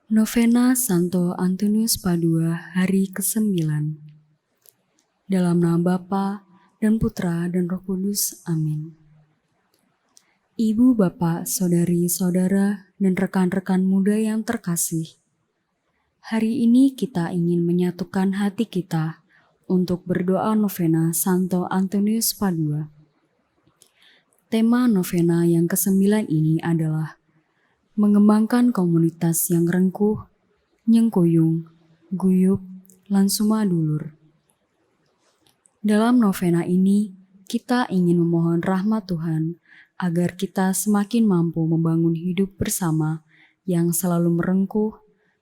Novena Santo Antonius Padua hari ke-9. Dalam nama Bapa dan Putra dan Roh Kudus. Amin. Ibu, bapak, saudari-saudara, dan rekan-rekan muda yang terkasih, hari ini kita ingin menyatukan hati kita untuk berdoa novena Santo Antonius Padua. Tema novena yang ke-9 ini adalah mengembangkan komunitas yang rengkuh, nyengkuyung, guyup, lan sumadulur. Dalam novena ini, kita ingin memohon rahmat Tuhan agar kita semakin mampu membangun hidup bersama yang selalu merengkuh,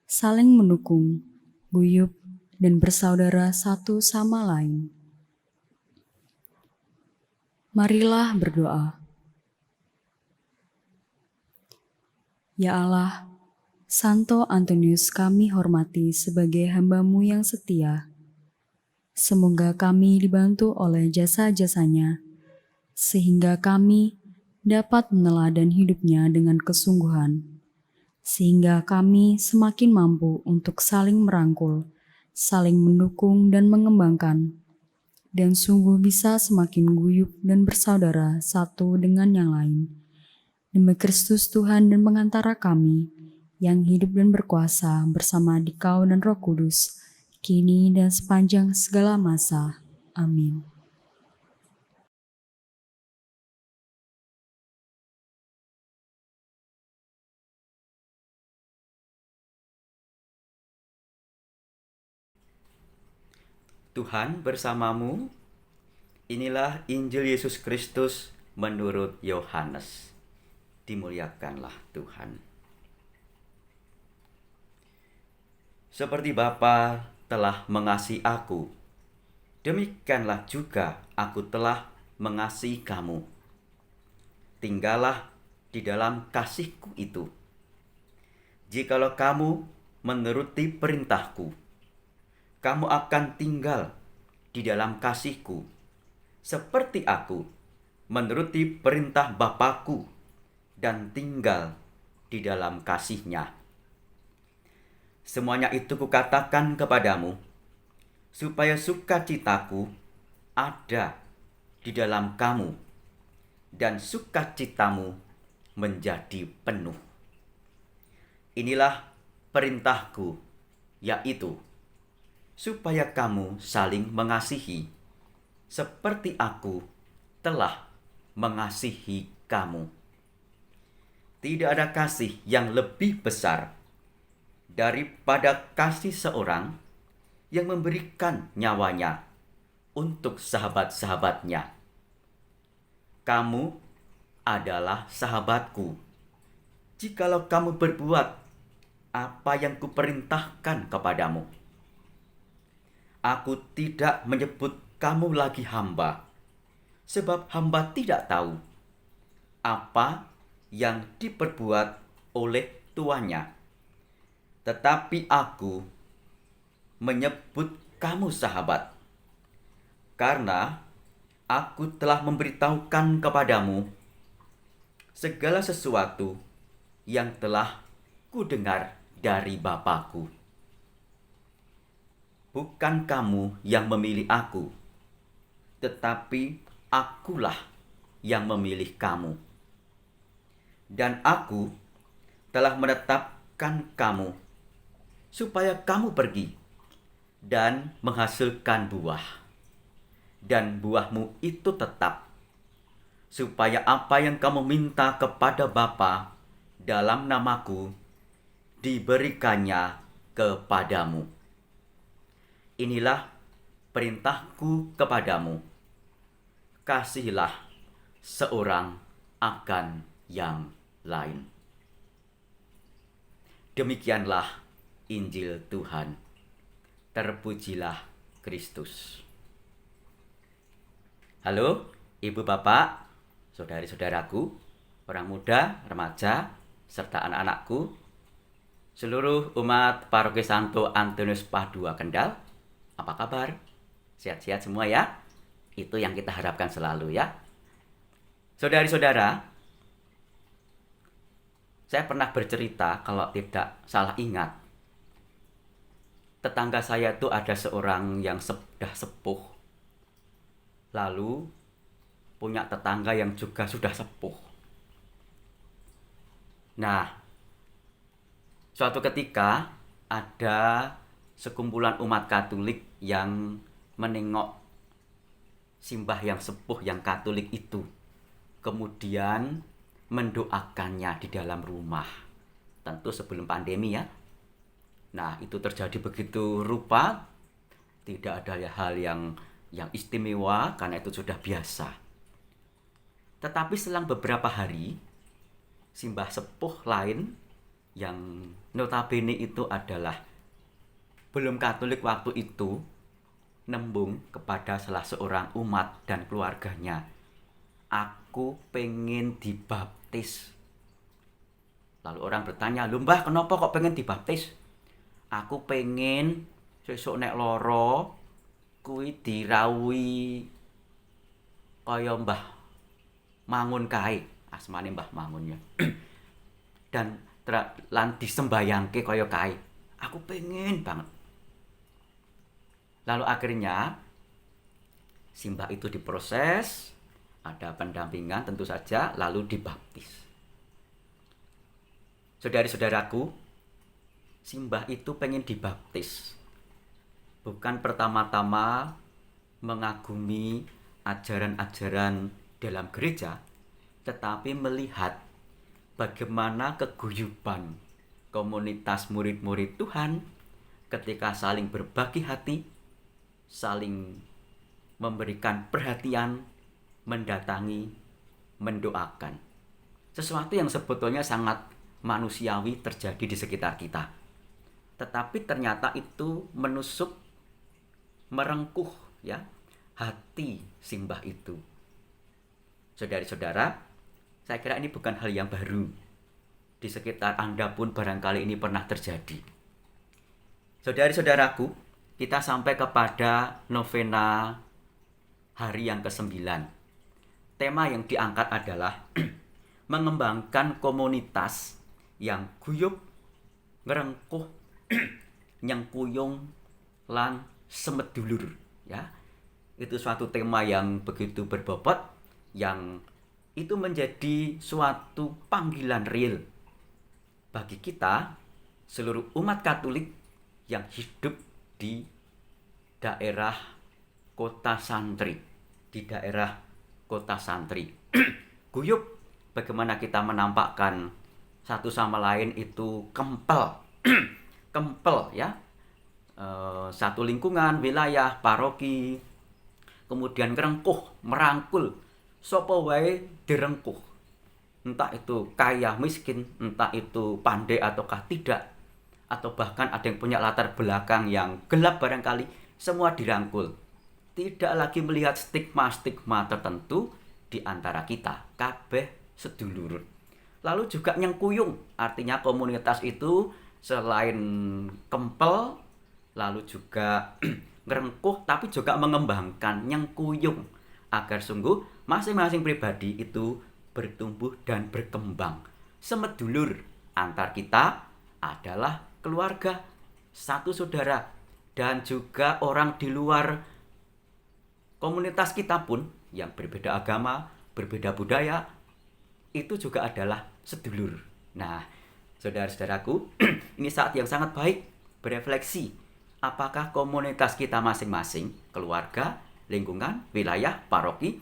saling mendukung, guyup, dan bersaudara satu sama lain. Marilah berdoa. Ya Allah, Santo Antonius kami hormati sebagai hamba-Mu yang setia. Semoga kami dibantu oleh jasa-jasanya, sehingga kami dapat meneladan hidupnya dengan kesungguhan, sehingga kami semakin mampu untuk saling merangkul, saling mendukung dan mengembangkan, dan sungguh bisa semakin guyup dan bersaudara satu dengan yang lain. Demi Kristus Tuhan dan pengantara kami, yang hidup dan berkuasa bersama Dikau dan Roh Kudus, kini dan sepanjang segala masa. Amin. Tuhan bersamamu. Inilah Injil Yesus Kristus menurut Yohanes. Dimuliakanlah Tuhan. Seperti Bapa telah mengasihi aku, demikianlah juga aku telah mengasihi kamu. Tinggallah di dalam kasihku itu. Jikalau kamu menuruti perintahku, kamu akan tinggal di dalam kasihku, seperti aku menuruti perintah Bapakku dan tinggal di dalam kasihnya. Semuanya itu kukatakan kepadamu, supaya sukacitaku ada di dalam kamu, dan sukacitamu menjadi penuh. Inilah perintahku, yaitu supaya kamu saling mengasihi, seperti aku telah mengasihi kamu. Tidak ada kasih yang lebih besar daripada kasih seorang yang memberikan nyawanya untuk sahabat-sahabatnya. Kamu adalah sahabatku, jikalau kamu berbuat apa yang kuperintahkan kepadamu. Aku tidak menyebut kamu lagi hamba, sebab hamba tidak tahu apa yang diperbuat oleh tuannya. Tetapi aku menyebut kamu sahabat, karena aku telah memberitahukan kepadamu segala sesuatu yang telah kudengar dari Bapakku. Bukan kamu yang memilih aku, tetapi akulah yang memilih kamu. Dan aku telah menetapkan kamu, supaya kamu pergi dan menghasilkan buah. Dan buahmu itu tetap, supaya apa yang kamu minta kepada Bapa dalam namaku, diberikannya kepadamu. Inilah perintahku kepadamu, kasihilah seorang akan yang lain. Demikianlah Injil Tuhan. Terpujilah Kristus. Halo, ibu bapak, saudari-saudaraku, orang muda, remaja, serta anak-anakku, seluruh umat Paroki Santo Antonius Padua Kendal. Apa kabar? Sehat-sehat semua ya? Itu yang kita harapkan selalu ya. Saudari-saudara, Saya pernah bercerita, kalau tidak salah ingat, tetangga saya itu ada seorang yang sudah sepuh, lalu punya tetangga yang juga sudah sepuh. Nah, suatu ketika ada sekumpulan umat Katolik yang menengok simbah yang sepuh yang Katolik itu, kemudian mendoakannya di dalam rumah. Tentu sebelum pandemi ya. Nah, itu terjadi begitu rupa, tidak ada hal yang istimewa karena itu sudah biasa. Tetapi selang beberapa hari, simbah sepuh lain yang notabene itu adalah belum Katolik waktu itu, nembung kepada salah seorang umat dan keluarganya, "Aku pengen dibaptis." Lalu orang bertanya, "Lho Mbah, kenapa kok pengen dibaptis?" "Aku pengen sesuk nek loro kuwi dirawuhi kaya Mbah Mangun kae." Asmane Mbah Mangun ya. Dan lan disembayangke kaya kae. Aku pengen banget. Lalu akhirnya simbah itu diproses, ada pendampingan tentu saja, lalu dibaptis. Saudari-saudaraku, simbah itu pengen dibaptis. Bukan pertama-tama mengagumi ajaran-ajaran dalam gereja, tetapi melihat bagaimana keguyuban komunitas murid-murid Tuhan ketika saling berbagi hati, saling memberikan perhatian, mendatangi, mendoakan. Sesuatu yang sebetulnya sangat manusiawi terjadi di sekitar kita. Tetapi ternyata itu menusuk, merengkuh ya hati simbah itu. Saudari-saudara, saya kira ini bukan hal yang baru. Di sekitar Anda pun barangkali ini pernah terjadi. Saudari-saudaraku, kita sampai kepada novena hari yang ke-9. Tema yang diangkat adalah mengembangkan komunitas yang guyub, ngerengkuh, nyengkuyung, lan semedulur. Ya, itu suatu tema yang begitu berbobot, yang itu menjadi suatu panggilan real bagi kita, seluruh umat Katolik yang hidup di daerah kota santri, Guyub, bagaimana kita menampakkan satu sama lain itu kempel ya, satu lingkungan, wilayah, paroki, kemudian ngerengkuh, merangkul, sapa wae direngkuh, entah itu kaya miskin, entah itu pandai ataukah tidak, atau bahkan ada yang punya latar belakang yang gelap barangkali, semua dirangkul. Tidak lagi melihat stigma-stigma tertentu di antara kita, kabeh sedulur. Lalu juga nyengkuyung, artinya komunitas itu selain kempel, lalu juga ngerengkuh, tapi juga mengembangkan, nyengkuyung, agar sungguh masing-masing pribadi itu bertumbuh dan berkembang. Semedulur antar kita adalah keluarga, satu saudara, dan juga orang di luar komunitas kita pun yang berbeda agama, berbeda budaya, itu juga adalah sedulur. Nah, saudara-saudaraku, ini saat yang sangat baik berefleksi. Apakah komunitas kita masing-masing, keluarga, lingkungan, wilayah, paroki,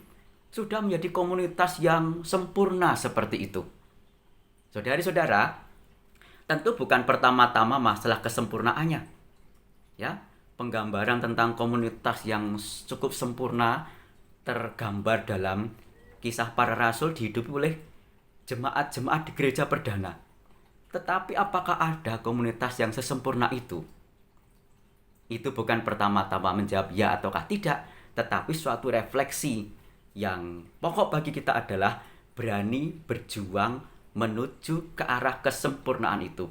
sudah menjadi komunitas yang sempurna seperti itu? Saudari-saudara, tentu bukan pertama-tama masalah kesempurnaannya. Ya, penggambaran tentang komunitas yang cukup sempurna tergambar dalam Kisah Para Rasul dihidupi oleh jemaat-jemaat di gereja perdana. Tetapi apakah ada komunitas yang sesempurna itu? Itu bukan pertama-tama menjawab ya ataukah tidak, tetapi suatu refleksi yang pokok bagi kita adalah berani berjuang menuju ke arah kesempurnaan itu.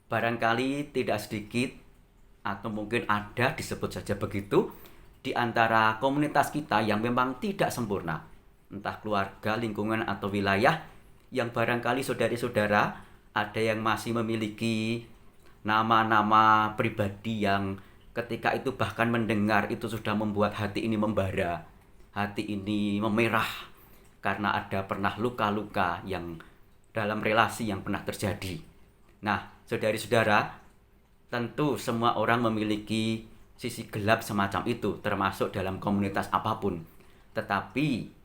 Barangkali tidak sedikit, atau mungkin ada, disebut saja begitu, di antara komunitas kita yang memang tidak sempurna, entah keluarga, lingkungan, atau wilayah, yang barangkali saudari-saudara ada yang masih memiliki nama-nama pribadi yang ketika itu bahkan mendengar itu sudah membuat hati ini membara, hati ini memerah karena ada pernah luka-luka yang dalam relasi yang pernah terjadi. Nah, saudari-saudara, tentu semua orang memiliki sisi gelap semacam itu, termasuk dalam komunitas apapun. Tetapi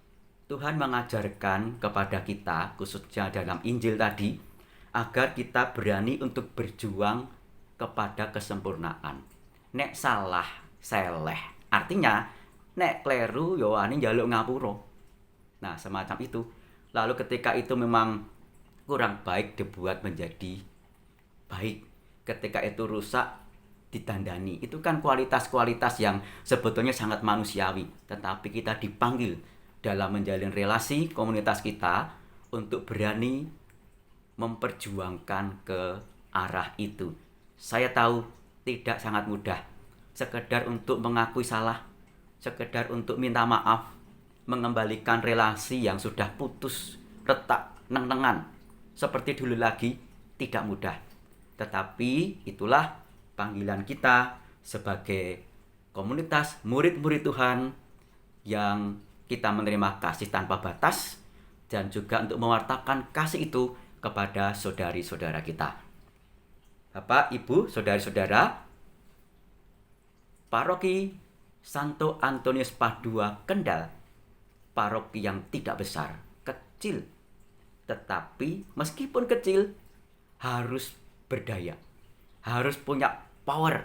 Tuhan mengajarkan kepada kita, khususnya dalam Injil tadi, agar kita berani untuk berjuang kepada kesempurnaan. Nek salah, seleh. Artinya, nek kleru, yo ani njaluk ngapura. Nah, semacam itu. Lalu ketika itu memang kurang baik dibuat menjadi baik. Ketika itu rusak, ditandani. Itu kan kualitas-kualitas yang sebetulnya sangat manusiawi. Tetapi kita dipanggil dalam menjalin relasi komunitas kita untuk berani memperjuangkan ke arah itu. Saya tahu tidak sangat mudah. Sekedar untuk mengakui salah, sekedar untuk minta maaf, mengembalikan relasi yang sudah putus, retak, neng-nengan seperti dulu lagi tidak mudah. Tetapi itulah panggilan kita sebagai komunitas murid-murid Tuhan yang kita menerima kasih tanpa batas dan juga untuk mewartakan kasih itu kepada saudari-saudara kita. Bapak, Ibu, saudari-saudara, Paroki Santo Antonius Padua Kendal, paroki yang tidak besar, kecil, tetapi meskipun kecil harus berdaya, harus punya power.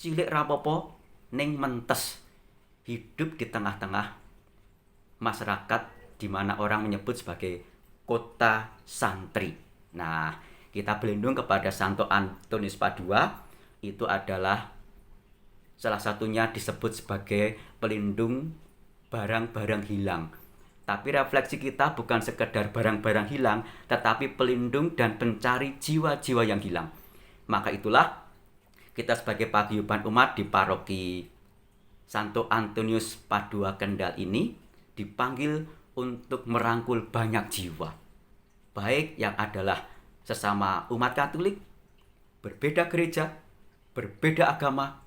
Cilik rapopo ning mentes, hidup di tengah-tengah masyarakat di mana orang menyebut sebagai kota santri. Nah, kita berlindung kepada Santo Antonius Padua, itu adalah salah satunya disebut sebagai pelindung barang-barang hilang. Tapi refleksi kita bukan sekedar barang-barang hilang, tetapi pelindung dan pencari jiwa-jiwa yang hilang. Maka itulah kita sebagai paguyuban umat di paroki Santo Antonius Padua Kendal ini dipanggil untuk merangkul banyak jiwa. Baik yang adalah sesama umat Katolik, berbeda gereja, berbeda agama,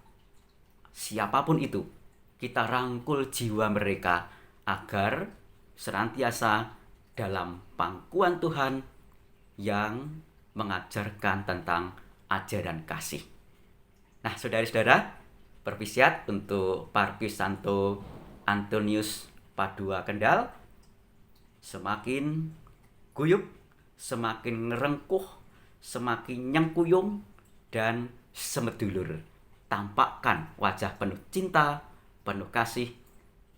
siapapun itu, kita rangkul jiwa mereka agar senantiasa dalam pangkuan Tuhan yang mengajarkan tentang ajaran kasih. Nah, saudara-saudara, perpisiat untuk Paroki Santo Antonius Padua Kendal semakin guyup, semakin ngerengkuh, semakin nyengkuyung, dan semedulur. Tampakkan wajah penuh cinta, penuh kasih,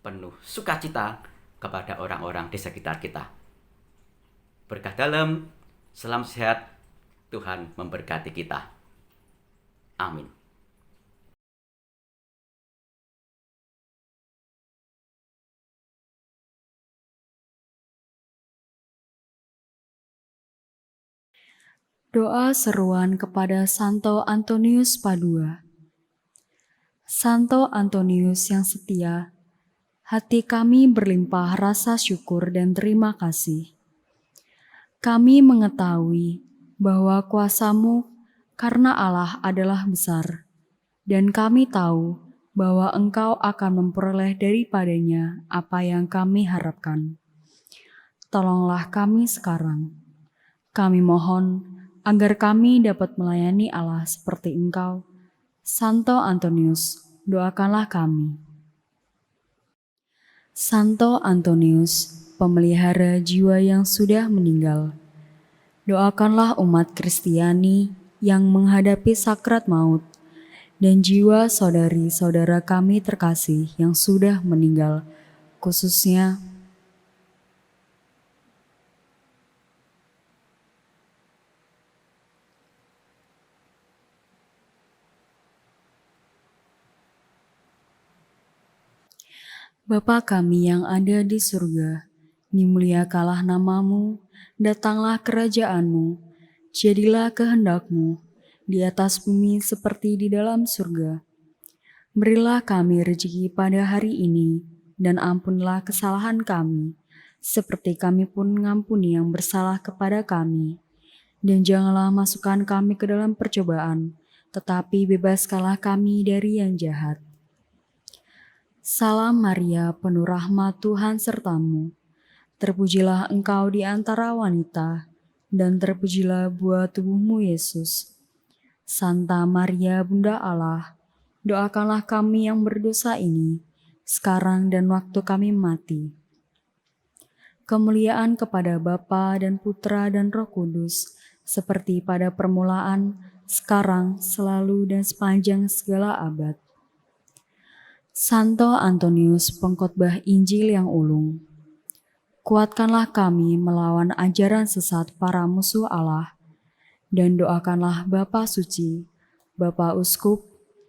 penuh sukacita kepada orang-orang di sekitar kita. Berkah dalam, salam sehat, Tuhan memberkati kita. Amin. Doa seruan kepada Santo Antonius Padua. Santo Antonius yang setia, hati kami berlimpah rasa syukur dan terima kasih. Kami mengetahui bahwa kuasa-Mu karena Allah adalah besar, dan kami tahu bahwa Engkau akan memperoleh daripadanya apa yang kami harapkan. Tolonglah kami sekarang. Kami mohon agar kami dapat melayani Allah seperti Engkau. Santo Antonius, doakanlah kami. Santo Antonius, pemelihara jiwa yang sudah meninggal, doakanlah umat Kristiani yang menghadapi sakrat maut dan jiwa saudari-saudara kami terkasih yang sudah meninggal, khususnya Bapa kami yang ada di surga, dimuliakanlah nama-Mu, datanglah kerajaan-Mu, jadilah kehendak-Mu di atas bumi seperti di dalam surga. Berilah kami rezeki pada hari ini, dan ampunlah kesalahan kami, seperti kami pun mengampuni yang bersalah kepada kami. Dan janganlah masukkan kami ke dalam percobaan, tetapi bebaskanlah kami dari yang jahat. Salam Maria, penuh rahmat Tuhan sertamu. Terpujilah engkau di antara wanita, dan terpujilah buah tubuhmu Yesus. Santa Maria, Bunda Allah, doakanlah kami yang berdosa ini, sekarang dan waktu kami mati. Kemuliaan kepada Bapa dan Putra dan Roh Kudus, seperti pada permulaan, sekarang, selalu, dan sepanjang segala abad. Santo Antonius, pengkhotbah Injil yang ulung, kuatkanlah kami melawan ajaran sesat para musuh Allah, dan doakanlah Bapa Suci, Bapa Uskup,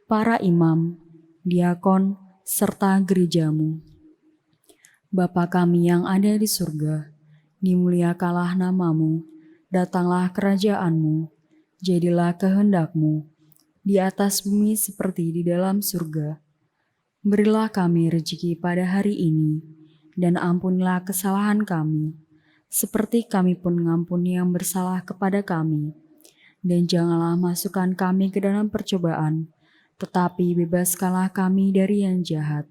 para imam, diakon, serta gerejamu. Bapa kami yang ada di surga, dimuliakanlah namamu, datanglah kerajaanmu, jadilah kehendakmu, di atas bumi seperti di dalam surga. Berilah kami rezeki pada hari ini, dan ampunilah kesalahan kami, seperti kami pun mengampuni yang bersalah kepada kami. Dan janganlah masukkan kami ke dalam percobaan, tetapi bebaskanlah kami dari yang jahat.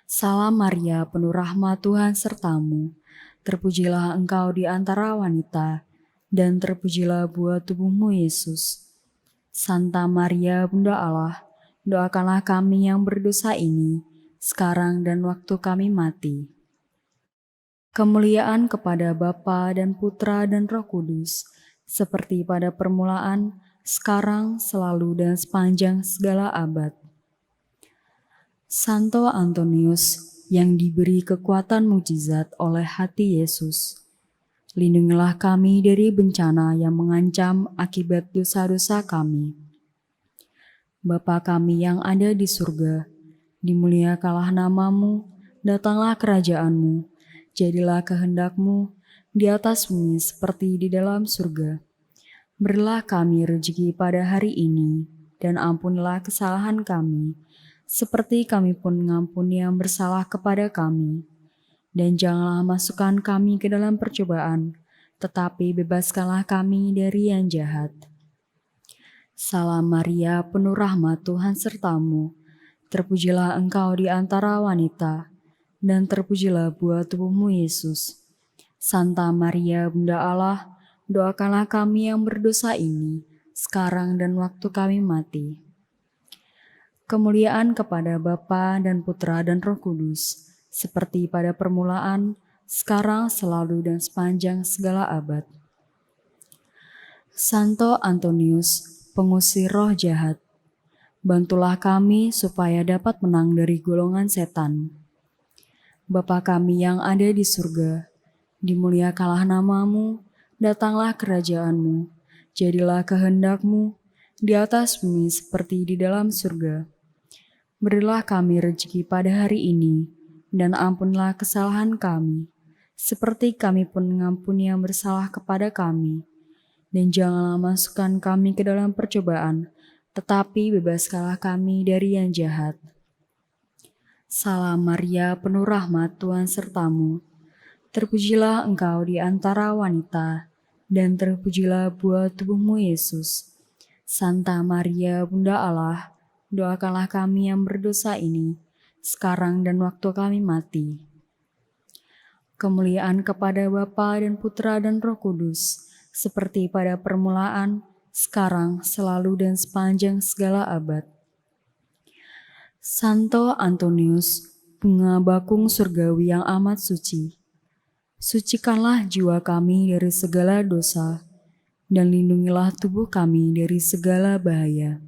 Salam Maria, penuh rahmat Tuhan sertamu. Terpujilah engkau di antara wanita, dan terpujilah buah tubuhmu Yesus. Santa Maria, Bunda Allah, doakanlah kami yang berdosa ini, sekarang dan waktu kami mati. Kemuliaan kepada Bapa dan Putra dan Roh Kudus, seperti pada permulaan, sekarang, selalu, dan sepanjang segala abad. Santo Antonius yang diberi kekuatan mukjizat oleh hati Yesus, lindungilah kami dari bencana yang mengancam akibat dosa-dosa kami. Bapa kami yang ada di surga, dimuliakanlah namamu, datanglah kerajaanmu, jadilah kehendakmu di atas bumi seperti di dalam surga. Berilah kami rezeki pada hari ini, dan ampunilah kesalahan kami, seperti kami pun mengampuni yang bersalah kepada kami. Dan janganlah masukkan kami ke dalam percobaan, tetapi bebaskanlah kami dari yang jahat. Salam Maria, penuh rahmat Tuhan sertamu. Terpujilah engkau di antara wanita, dan terpujilah buah tubuhmu Yesus. Santa Maria, Bunda Allah, doakanlah kami yang berdosa ini, sekarang dan waktu kami mati. Kemuliaan kepada Bapa dan Putra dan Roh Kudus, seperti pada permulaan, sekarang, selalu, dan sepanjang segala abad. Santo Antonius, pengusir roh jahat, bantulah kami supaya dapat menang dari golongan setan. Bapa kami yang ada di surga, dimuliakanlah namamu, datanglah kerajaanmu, jadilah kehendakmu di atas bumi seperti di dalam surga. Berilah kami rezeki pada hari ini, dan ampunilah kesalahan kami, seperti kami pun mengampuni yang bersalah kepada kami. Dan janganlah masukkan kami ke dalam percobaan, tetapi bebaskanlah kami dari yang jahat. Salam Maria, penuh rahmat Tuhan sertamu. Terpujilah engkau di antara wanita, dan terpujilah buah tubuhmu Yesus. Santa Maria, Bunda Allah, doakanlah kami yang berdosa ini, sekarang dan waktu kami mati. Kemuliaan kepada Bapa dan Putra dan Roh Kudus, seperti pada permulaan, sekarang, selalu, dan sepanjang segala abad. Santo Antonius, bunga bakung surgawi yang amat suci, sucikanlah jiwa kami dari segala dosa, dan lindungilah tubuh kami dari segala bahaya.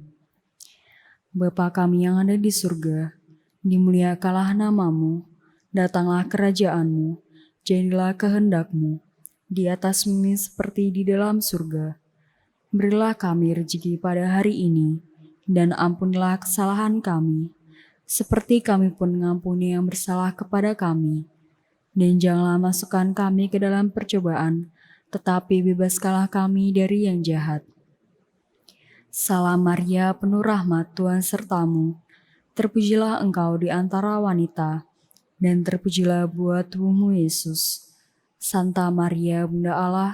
Bapa kami yang ada di surga, dimuliakanlah namamu, datanglah kerajaanmu, jadilah kehendakmu, di atas bumi seperti di dalam surga. Berilah kami rezeki pada hari ini, dan ampunilah kesalahan kami, seperti kami pun mengampuni yang bersalah kepada kami. Dan janganlah masukkan kami ke dalam percobaan, tetapi bebaskanlah kami dari yang jahat. Salam Maria, penuh rahmat Tuhan sertamu. Terpujilah engkau di antara wanita, dan terpujilah buah tubuhmu Yesus. Santa Maria Bunda Allah,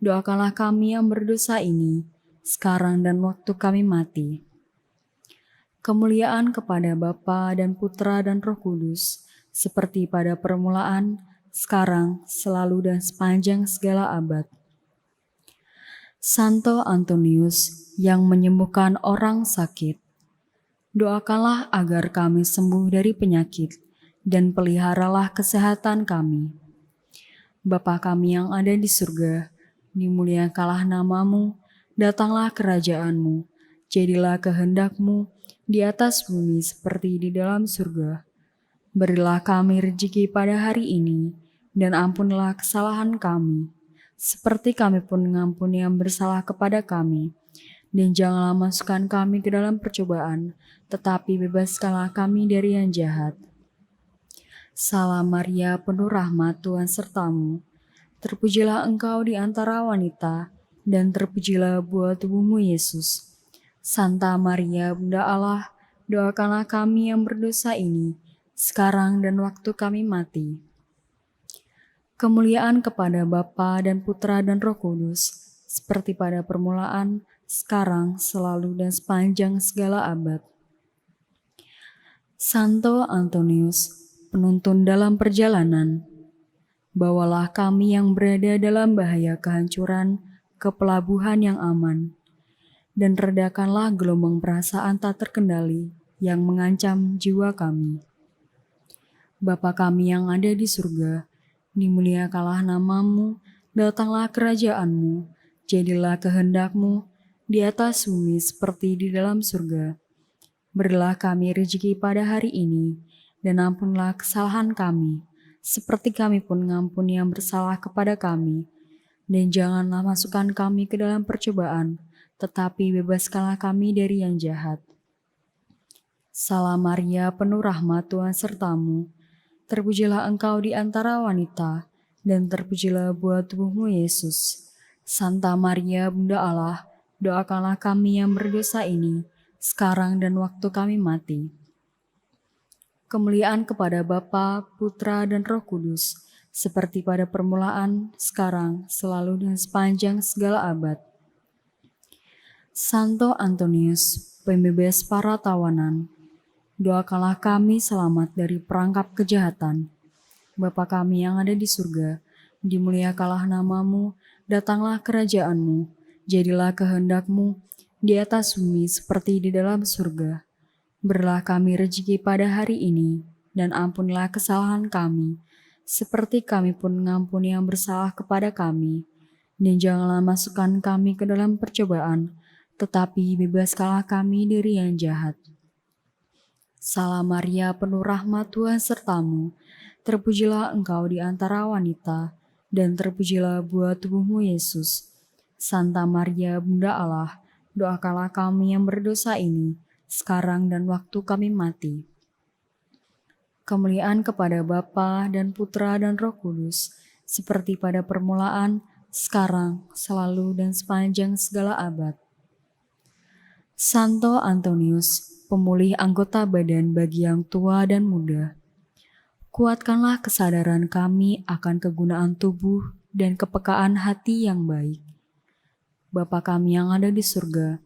doakanlah kami yang berdosa ini, sekarang dan waktu kami mati. Kemuliaan kepada Bapa dan Putra dan Roh Kudus, seperti pada permulaan, sekarang, selalu dan sepanjang segala abad. Santo Antonius yang menyembuhkan orang sakit, doakanlah agar kami sembuh dari penyakit dan peliharalah kesehatan kami. Bapa kami yang ada di surga, dimuliakanlah namamu, datanglah kerajaanmu, jadilah kehendakmu di atas bumi seperti di dalam surga. Berilah kami rezeki pada hari ini, dan ampunilah kesalahan kami, seperti kami pun mengampuni yang bersalah kepada kami. Dan janganlah masukkan kami ke dalam percobaan, tetapi bebaskanlah kami dari yang jahat. Salam Maria, penuh rahmat, Tuhan sertamu. Terpujilah engkau di antara wanita, dan terpujilah buah tubuhmu Yesus. Santa Maria, Bunda Allah, doakanlah kami yang berdosa ini, sekarang dan waktu kami mati. Kemuliaan kepada Bapa dan Putra dan Roh Kudus, seperti pada permulaan, sekarang, selalu dan sepanjang segala abad. Santo Antonius, penuntun dalam perjalanan, bawalah kami yang berada dalam bahaya kehancuran ke pelabuhan yang aman, dan redakanlah gelombang perasaan tak terkendali yang mengancam jiwa kami. Bapa kami yang ada di surga, dimuliakanlah namamu, datanglah kerajaanmu, jadilah kehendakmu di atas bumi seperti di dalam surga. Berilah kami rezeki pada hari ini, dan ampunlah kesalahan kami, seperti kami pun mengampuni yang bersalah kepada kami. Dan janganlah masukkan kami ke dalam percobaan, tetapi bebaskanlah kami dari yang jahat. Salam Maria, penuh rahmat, Tuhan sertamu. Terpujilah engkau di antara wanita, dan terpujilah buah tubuhmu Yesus. Santa Maria, Bunda Allah, doakanlah kami yang berdosa ini, sekarang dan waktu kami mati. Kemuliaan kepada Bapa, Putra, dan Roh Kudus, seperti pada permulaan, sekarang, selalu dan sepanjang segala abad. Santo Antonius, pembebas para tawanan, doakanlah kami selamat dari perangkap kejahatan. Bapa kami yang ada di surga, dimuliakanlah namamu, datanglah kerajaanmu, jadilah kehendakmu di atas bumi seperti di dalam surga. Berilah kami rezeki pada hari ini, dan ampunilah kesalahan kami, seperti kami pun mengampuni yang bersalah kepada kami. Dan janganlah masukkan kami ke dalam percobaan, tetapi bebaskanlah kami dari yang jahat. Salam Maria, penuh rahmat, Tuhan sertamu. Terpujilah engkau di antara wanita, dan terpujilah buah tubuhmu Yesus. Santa Maria, Bunda Allah, doakanlah kami yang berdosa ini, sekarang dan waktu kami mati. Kemuliaan kepada Bapa dan Putra dan Roh Kudus, seperti pada permulaan, sekarang, selalu dan sepanjang segala abad. Santo Antonius, pemulih anggota badan bagi yang tua dan muda, kuatkanlah kesadaran kami akan kegunaan tubuh dan kepekaan hati yang baik. Bapa kami yang ada di surga,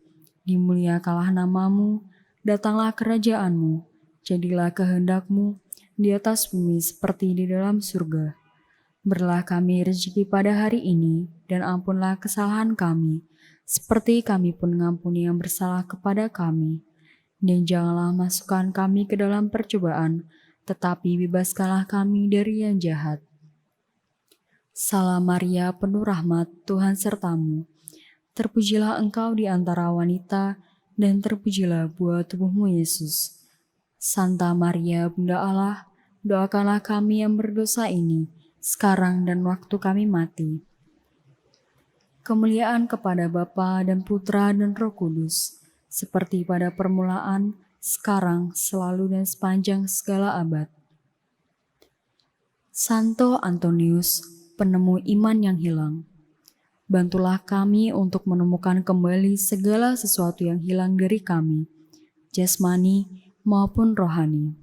dimuliakanlah namamu, datanglah kerajaanmu, jadilah kehendakmu di atas bumi seperti di dalam surga. Berilah kami rezeki pada hari ini, dan ampunlah kesalahan kami, seperti kami pun mengampuni yang bersalah kepada kami. Dan janganlah masukkan kami ke dalam percobaan, tetapi bebaskanlah kami dari yang jahat. Salam Maria, penuh rahmat, Tuhan sertamu. Terpujilah engkau di antara wanita, dan terpujilah buah tubuhmu Yesus. Santa Maria, Bunda Allah, doakanlah kami yang berdosa ini, sekarang dan waktu kami mati. Kemuliaan kepada Bapa dan Putra dan Roh Kudus, seperti pada permulaan, sekarang, selalu dan sepanjang segala abad. Santo Antonius, penemu iman yang hilang, bantulah kami untuk menemukan kembali segala sesuatu yang hilang dari kami, jasmani maupun rohani.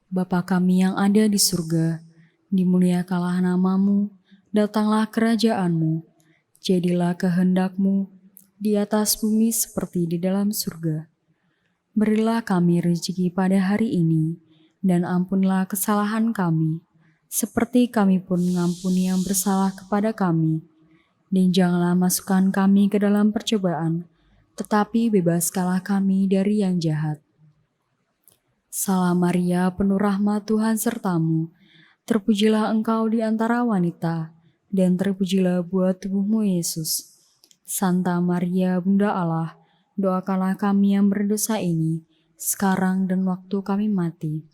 Bapa kami yang ada di surga, dimuliakanlah namamu, datanglah kerajaanmu, jadilah kehendakmu di atas bumi seperti di dalam surga. Berilah kami rezeki pada hari ini, dan ampunlah kesalahan kami, seperti kami pun mengampuni yang bersalah kepada kami. Dan janganlah masukkan kami ke dalam percobaan, tetapi bebaskanlah kami dari yang jahat. Salam Maria, penuh rahmat Tuhan sertamu, terpujilah engkau di antara wanita, dan terpujilah buah tubuhmu Yesus. Santa Maria, Bunda Allah, doakanlah kami yang berdosa ini, sekarang dan waktu kami mati.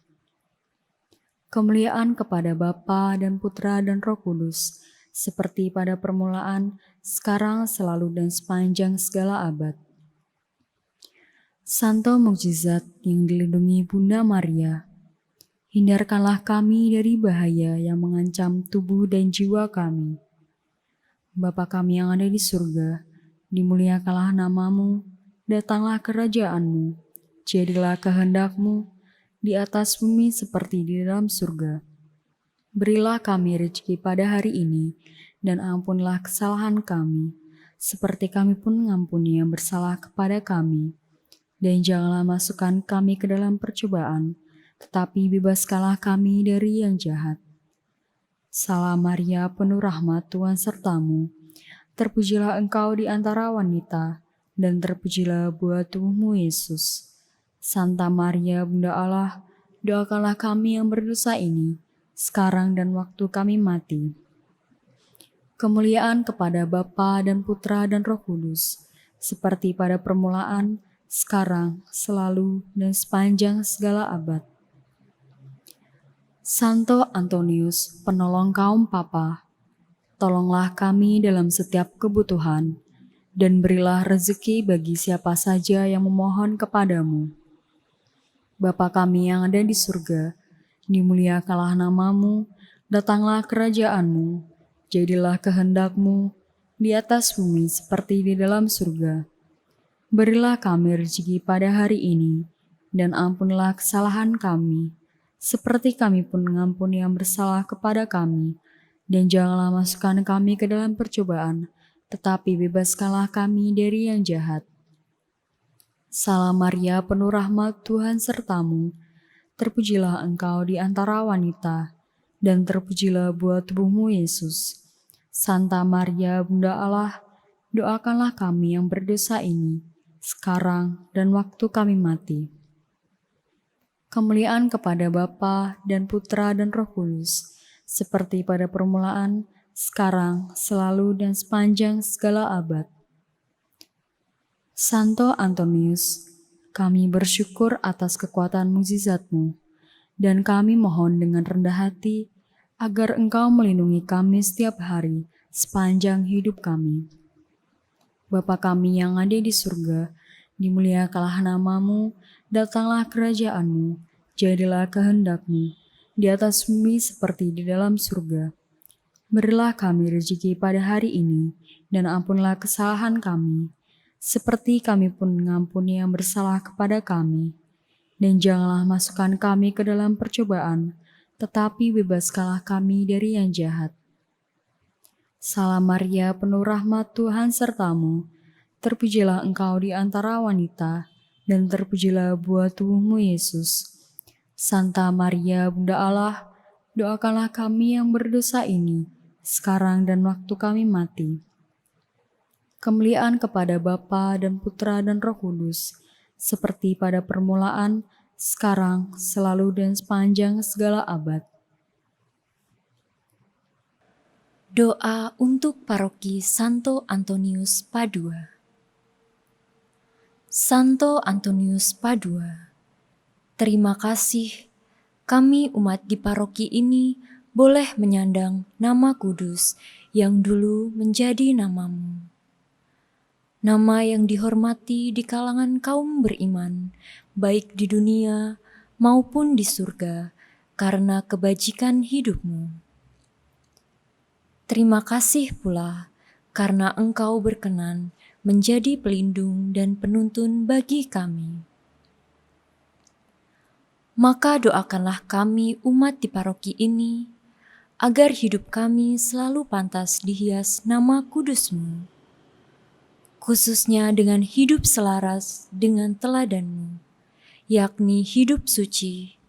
Kemuliaan kepada Bapa dan Putra dan Roh Kudus, seperti pada permulaan, sekarang, selalu, dan sepanjang segala abad. Santo mukjizat yang dilindungi Bunda Maria, hindarkanlah kami dari bahaya yang mengancam tubuh dan jiwa kami. Bapa kami yang ada di surga, dimuliakanlah namamu, datanglah kerajaanmu, jadilah kehendakmu di atas bumi seperti di dalam surga. Berilah kami rezeki pada hari ini, dan ampunlah kesalahan kami, seperti kami pun mengampuni yang bersalah kepada kami. Dan janganlah masukkan kami ke dalam percobaan, tetapi bebaskanlah kami dari yang jahat. Salam Maria, penuh rahmat Tuhan sertamu, terpujilah engkau di antara wanita, dan terpujilah buah tubuhmu Yesus. Santa Maria, Bunda Allah, doakanlah kami yang berdosa ini, sekarang dan waktu kami mati. Kemuliaan kepada Bapa dan Putra dan Roh Kudus, seperti pada permulaan, sekarang, selalu, dan sepanjang segala abad. Santo Antonius, penolong kaum papa, tolonglah kami dalam setiap kebutuhan, dan berilah rezeki bagi siapa saja yang memohon kepadamu. Bapa kami yang ada di surga, dimuliakanlah namamu, datanglah kerajaanmu, jadilah kehendakmu di atas bumi seperti di dalam surga. Berilah kami rezeki pada hari ini, dan ampunlah kesalahan kami, seperti kami pun mengampuni yang bersalah kepada kami. Dan janganlah masukkan kami ke dalam percobaan, tetapi bebaskanlah kami dari yang jahat. Salam Maria, penuh rahmat Tuhan sertamu, terpujilah engkau di antara wanita, dan terpujilah buah tubuhmu Yesus. Santa Maria, Bunda Allah, doakanlah kami yang berdosa ini, sekarang dan waktu kami mati. Kemuliaan kepada Bapa dan Putra dan Roh Kudus, seperti pada permulaan, sekarang, selalu, dan sepanjang segala abad. Santo Antonius, kami bersyukur atas kekuatan mukjizat-Mu, dan kami mohon dengan rendah hati agar Engkau melindungi kami setiap hari sepanjang hidup kami. Bapa kami yang ada di surga, dimuliakanlah namamu, datanglah kerajaan-Mu, jadilah kehendak-Mu, di atas bumi seperti di dalam surga. Berilah kami rezeki pada hari ini, dan ampunlah kesalahan kami, seperti kami pun mengampuni yang bersalah kepada kami. Dan janganlah masukkan kami ke dalam percobaan, tetapi bebaskanlah kami dari yang jahat. Salam Maria, penuh rahmat Tuhan sertamu, terpujilah engkau di antara wanita, dan terpujilah buah tubuhmu Yesus. Santa Maria, Bunda Allah, doakanlah kami yang berdosa ini, sekarang dan waktu kami mati. Kemuliaan kepada Bapa dan Putra dan Roh Kudus, seperti pada permulaan, sekarang, selalu, dan sepanjang segala abad. Doa untuk Paroki Santo Antonius Padua. Santo Antonius Padua, terima kasih kami umat di paroki ini boleh menyandang nama kudus yang dulu menjadi namamu. Nama yang dihormati di kalangan kaum beriman, baik di dunia maupun di surga, karena kebajikan hidupmu. Terima kasih pula karena Engkau berkenan menjadi pelindung dan penuntun bagi kami. Maka doakanlah kami umat di paroki ini, agar hidup kami selalu pantas dihias nama kudus-Mu, khususnya dengan hidup selaras dengan teladan-Mu, yakni hidup suci,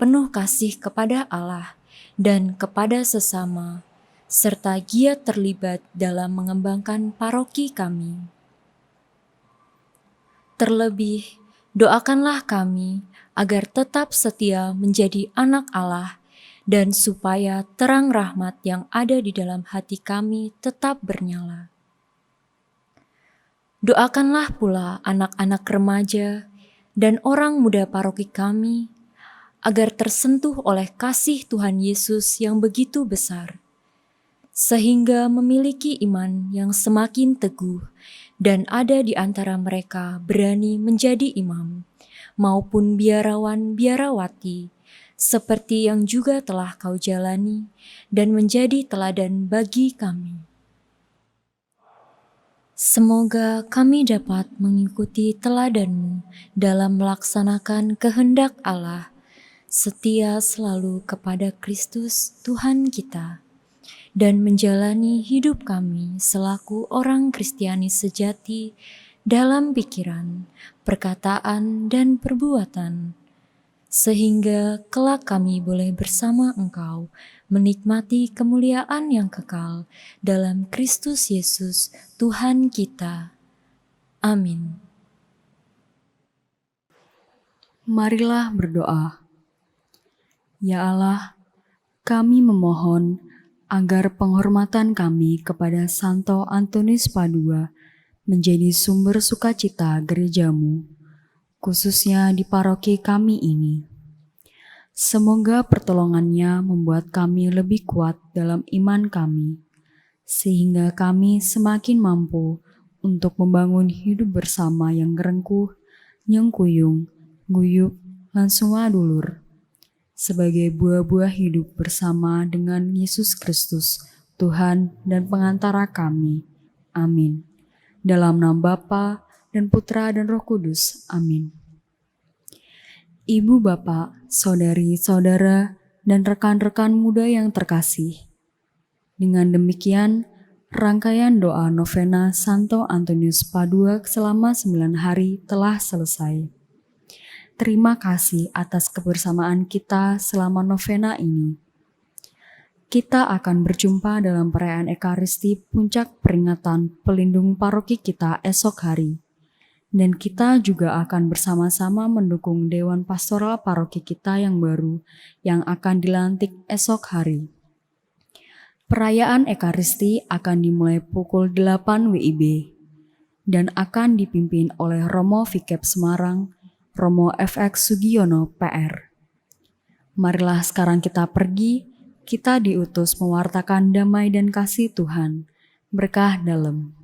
penuh kasih kepada Allah dan kepada sesama, serta giat terlibat dalam mengembangkan paroki kami. Terlebih, doakanlah kami agar tetap setia menjadi anak Allah dan supaya terang rahmat yang ada di dalam hati kami tetap bernyala. Doakanlah pula anak-anak remaja dan orang muda paroki kami agar tersentuh oleh kasih Tuhan Yesus yang begitu besar, sehingga memiliki iman yang semakin teguh dan ada di antara mereka berani menjadi imam maupun biarawan-biarawati, seperti yang juga telah Kau jalani dan menjadi teladan bagi kami. Semoga kami dapat mengikuti teladan-Mu dalam melaksanakan kehendak Allah, setia selalu kepada Kristus Tuhan kita, dan menjalani hidup kami selaku orang Kristiani sejati dalam pikiran, perkataan, dan perbuatan, sehingga kelak kami boleh bersama Engkau menikmati kemuliaan yang kekal dalam Kristus Yesus Tuhan kita. Amin. Marilah berdoa. Ya Allah, kami memohon agar penghormatan kami kepada Santo Antonius Padua menjadi sumber sukacita gereja-Mu, khususnya di paroki kami ini. Semoga pertolongannya membuat kami lebih kuat dalam iman kami, sehingga kami semakin mampu untuk membangun hidup bersama yang ngerengkuh, nyengkuyung, guyup, lan semua dulur, sebagai buah-buah hidup bersama dengan Yesus Kristus, Tuhan dan pengantara kami. Amin. Dalam nama Bapa dan Putra dan Roh Kudus. Amin. Ibu, bapak, saudari, saudara, dan rekan-rekan muda yang terkasih. Dengan demikian, rangkaian doa novena Santo Antonius Padua selama 9 hari telah selesai. Terima kasih atas kebersamaan kita selama novena ini. Kita akan berjumpa dalam perayaan Ekaristi puncak peringatan pelindung paroki kita esok hari. Dan kita juga akan bersama-sama mendukung Dewan Pastoral Paroki kita yang baru yang akan dilantik esok hari. Perayaan Ekaristi akan dimulai pukul 8 WIB dan akan dipimpin oleh Romo Vikep Semarang, Romo FX Sugiono PR. Marilah sekarang kita pergi, kita diutus mewartakan damai dan kasih Tuhan, berkah dalam.